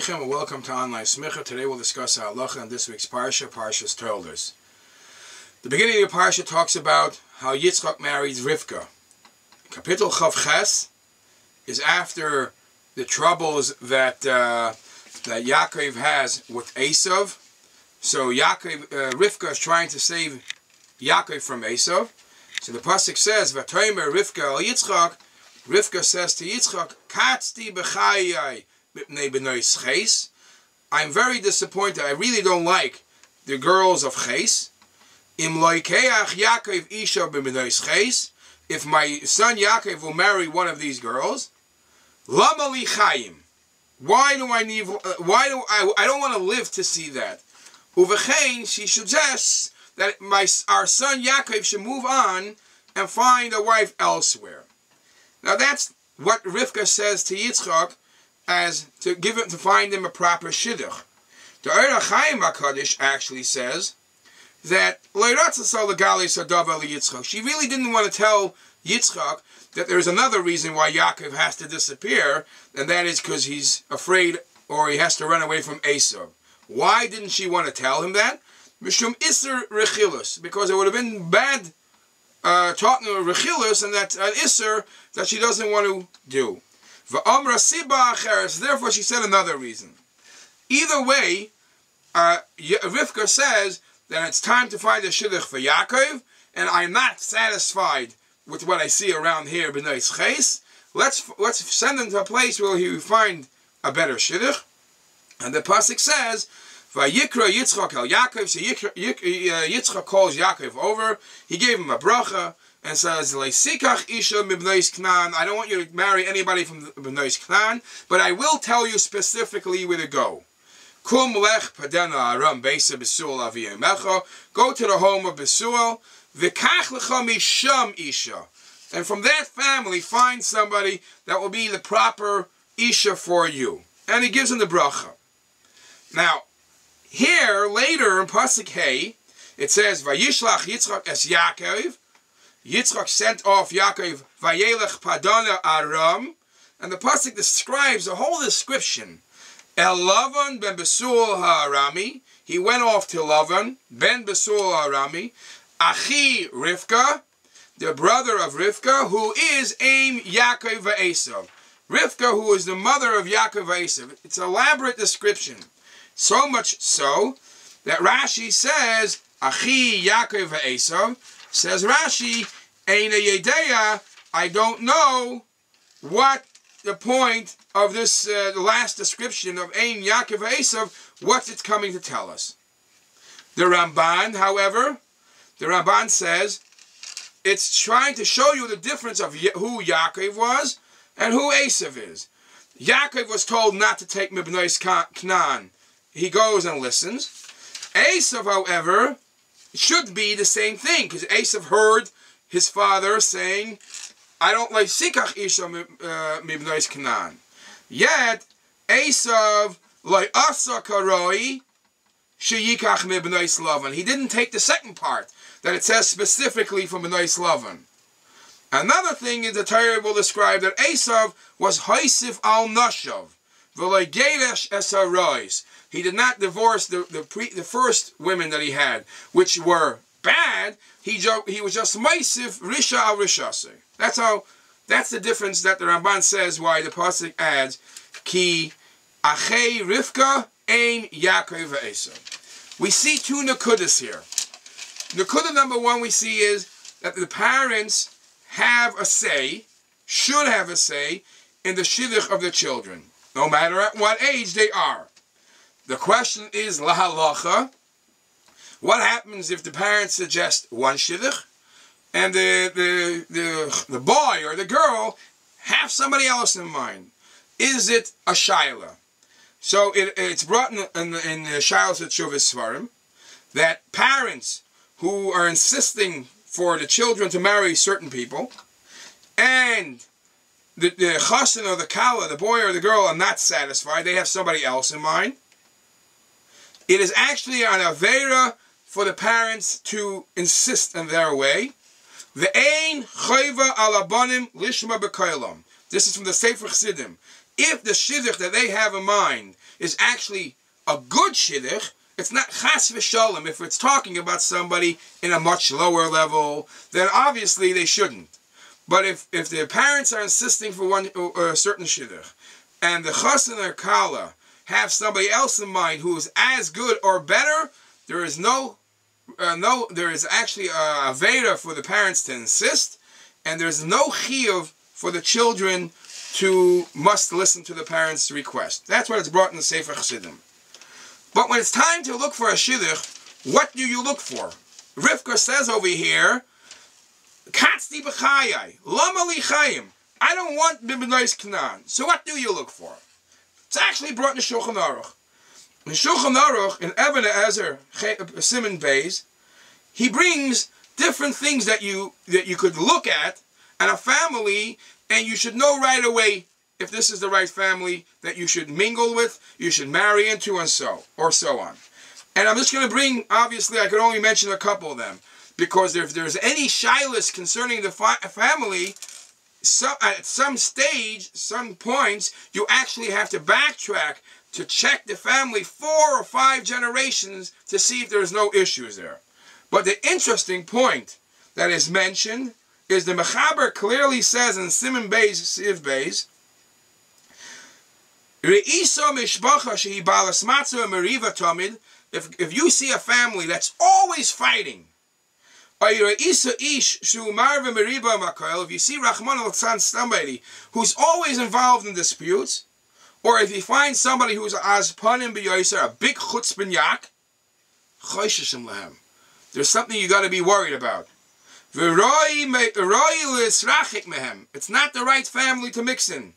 Aleichem and welcome to Online Smicha. Today we'll discuss halacha in this week's Parshah, Parshas Toldos. The beginning of the Parshah talks about how Yitzchak marries Rivka. Kapitel Chav Ches is after the troubles that Yaakov has with Esav. So Rivka is trying to save Yaakov from Esav. So the pasuk says, "Vatomer Rivka al Yitzchak." Rivka says to Yitzchak, "Katzti b'chayai b'pnei b'noi Ches." I'm very disappointed. I really don't like the girls of Ches. Im loikeach Yaakov isha b'noi Ches. If my son Yaakov will marry one of these girls, lama li chayim. Why do I need? I don't want to live to see that. Uvechein, she suggests that our son Yaakov should move on and find a wife elsewhere. Now that's what Rivka says to Yitzchak, as to find him a proper shidduch. The Ohr HaChaim HaKadosh actually says that she really didn't want to tell Yitzchak that there's another reason why Yaakov has to disappear, and that is because he's afraid or he has to run away from Esav. Why didn't she want to tell him that? Mishum Isser Rechilus, because it would have been bad talking to Rechilus, and that's an Isser that she doesn't want to do. Therefore she said another reason. Either way, Rivka says that it's time to find a shidduch for Yaakov, and I'm not satisfied with what I see around here b'noi Ches. Let's send him to a place where he will find a better shidduch. And the pasuk says, "Vayikra Yitzchak el Yaakov." So Yitzchak calls Yaakov over. He gave him a bracha and says, "Leisikach isha mibnois Knan." I don't want you to marry anybody from b'nois Knan, but I will tell you specifically where to go. Kum lech padena aram beisa Besuel aviyemecha. Go to the home of Besuel. V'kach lecha misham isha, and from that family find somebody that will be the proper isha for you. And he gives him the bracha. Now, here, later in Pasuk Hey, it says, "Vayishlach Yitzchak es Yaakov." Yitzchak sent off Yaakov, "Vayelech padana aram." And the Pasuk describes the whole description. El Lavan ben Besuel ha'arami. He went off to Lavan, ben Besuel ha'arami. Achi Rivka, the brother of Rivka, who is Aim Yaakov v'Esav. Rivka, who is the mother of Yaakov v'Esav. It's an elaborate description. So much so that Rashi says, Achi Yaakov v'Esav, says Rashi, Eina Yedeya, I don't know what the point of this last description of Ein Yaakov v'Esav, what it's coming to tell us. The Ramban, however, the Ramban says, it's trying to show you the difference of who Yaakov was and who Esav is. Yaakov was told not to take Mibnois Knan. He goes and listens. Esav, however, should be the same thing, because Esav heard his father saying, I don't like Sikach Isha Mibnois Knan. Yet, Esav, like Asa Karoi, Sheyikach Mibnois Lavan. He didn't take the second part, that it says specifically from B'noi Lavan. Another thing is the Torah will describe that Esav was Haisif al Nashav, v'loi Geresh es harois. He did not divorce the first women that he had, which were bad. He was just Maisif Risha al Rishase. That's the difference that the Ramban says why the pasuk adds Ki Achei Rivka Ein Yaakov v'Esav. We see two nakudas here. Nakuda number one we see is that the parents have a say, should have a say, in the shidduch of the children, no matter at what age they are. The question is, lahalacha, what happens if the parents suggest one shidduch, and the boy or the girl have somebody else in mind? Is it a shaila? So it's brought in the Shailas Teshuvos Svarim that parents who are insisting for the children to marry certain people, and the chassan or the kala, the boy or the girl, are not satisfied, they have somebody else in mind, it is actually an avera for the parents to insist in their way. Ve'ein chayva alabanim lishma b'kolam. This is from the Sefer Chassidim. if the shidduch that they have in mind is actually a good shidduch, it's not chas v'shalom. If it's talking about somebody in a much lower level, then obviously they shouldn't. But if the parents are insisting for one or a certain shidduch, and the chassan or kala have somebody else in mind who is as good or better, there is there is actually a aveda for the parents to insist, and there's no chiyuv for the children to must listen to the parents' request. That's what it's brought in the Sefer Chassidim. But when it's time to look for a shidduch, what do you look for? Rivka says over here, Katzti b'chayai, lama li chayim. I don't want b'b'nois Canaan. So what do you look for? It's actually brought in the Shulchan Aruch. In Shulchan Aruch, in Eben Ezer, Simon Beis, he brings different things that you could look at and a family, and you should know right away if this is the right family that you should mingle with, you should marry into, and so on. And I'm just going to bring, obviously, I could only mention a couple of them, because if there's any shilas concerning the family, at some stage, some points, you actually have to backtrack to check the family 4 or 5 generations to see if there's no issues there. But the interesting point that is mentioned is the Mechaber clearly says in Simon Beis, Siv Beis, if you see a family that's always fighting, if you see Rahman al-Tzan, somebody who's always involved in disputes, or if you find somebody who's azpanim b'yoser, a big chutzpin yak, there's something you got to be worried about. It's not the right family to mix in.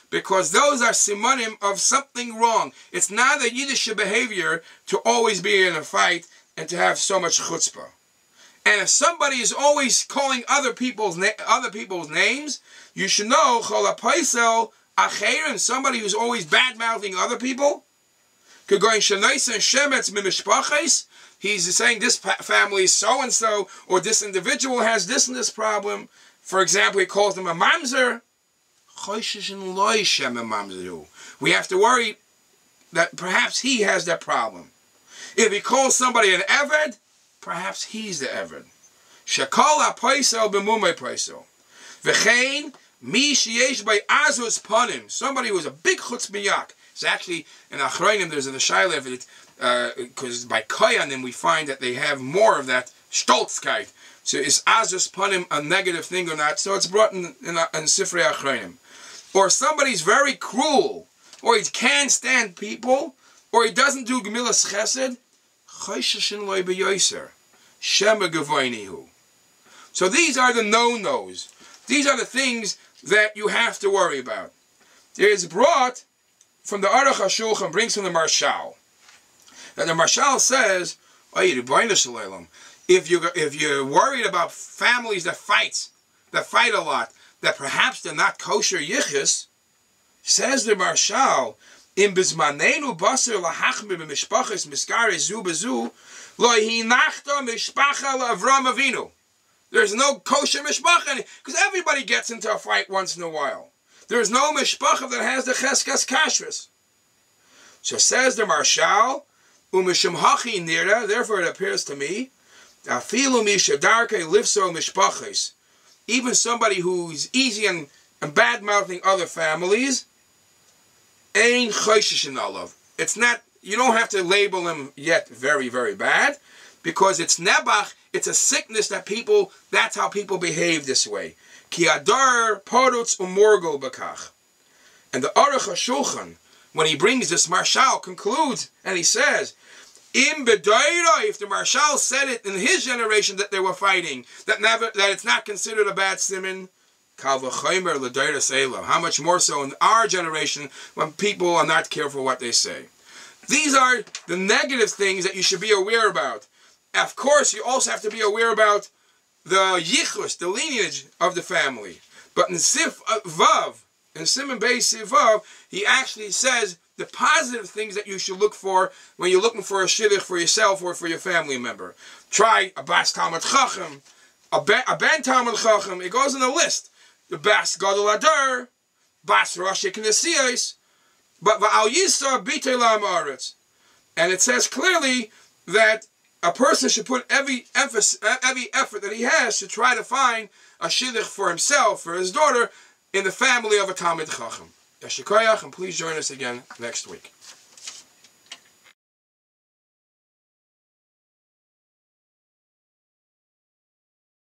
Because those are simanim of something wrong. It's not a Yiddish behavior to always be in a fight and to have so much chutzpah. And if somebody is always calling other people's names, you should know somebody who's always bad-mouthing other people. He's saying this family is so-and-so, or this individual has this and this problem. For example, he calls them a mamzer. We have to worry that perhaps he has that problem. If he calls somebody an eved, perhaps he's the eved. Shekol ha-poisel b'mumei poisel. V'chein mi sheyesh by azus panim. Somebody who is a big chutzmiyak. It's actually in Achronim there's a Shaila of it, because by Koyanim we find that they have more of that stolzkeit. So is azus panim a negative thing or not? So it's brought in Sifrei Achronim. Or somebody's very cruel, or he can't stand people, or he doesn't do gemilas chesed. So these are the no-nos. These are the things that you have to worry about. There is brought from the Aruch HaShulchan, brings from the Marshal, that the Marshal says, if you're worried about families that fight a lot, that perhaps they're not kosher yichus, says the Marshal, in bizmanenu basir lahachmir b'mishpachas miskare zu bezu lo hinachta mishpacha la'Avram Avinu. There's no kosher mishpacha, because everybody gets into a fight once in a while. There's no mishpacha that has the cheskas kashrus. So says the Marshal, umishim hachi nira, therefore it appears to me, afilu mishadarke livso mishpachas, even somebody who's easy and bad-mouthing other families, ein choishish in olav. It's not, you don't have to label him yet very, very bad, because it's nebach, it's a sickness that people, that's how people behave this way. Ki adar parutz umorgol bakach. And the Aruch HaShulchan, when he brings this Marshal, concludes, and he says, Im bedoira, if the Marshal said it in his generation that they were fighting, that it's not considered a bad siman, kal v'chomer l'doira seila. How much more so in our generation when people are not careful what they say. These are the negative things that you should be aware about. Of course, you also have to be aware about the yichus, the lineage of the family. But in Sif Vav, in Simon Beis Sif Vav, he actually says the positive things that you should look for when you're looking for a shidduch for yourself or for your family member. Try a bas Talmud Chacham, a ben Talmud Chacham. It goes in a list. the Bas Gadol Adar, Bas Rashi Knesiyos, but Va'al Yisa B'tei La'amaretz. And it says clearly that a person should put every effort that he has to try to find a shidduch for himself, for his daughter, in the family of a Talmid Chacham. Yashikoyach, and please join us again next week.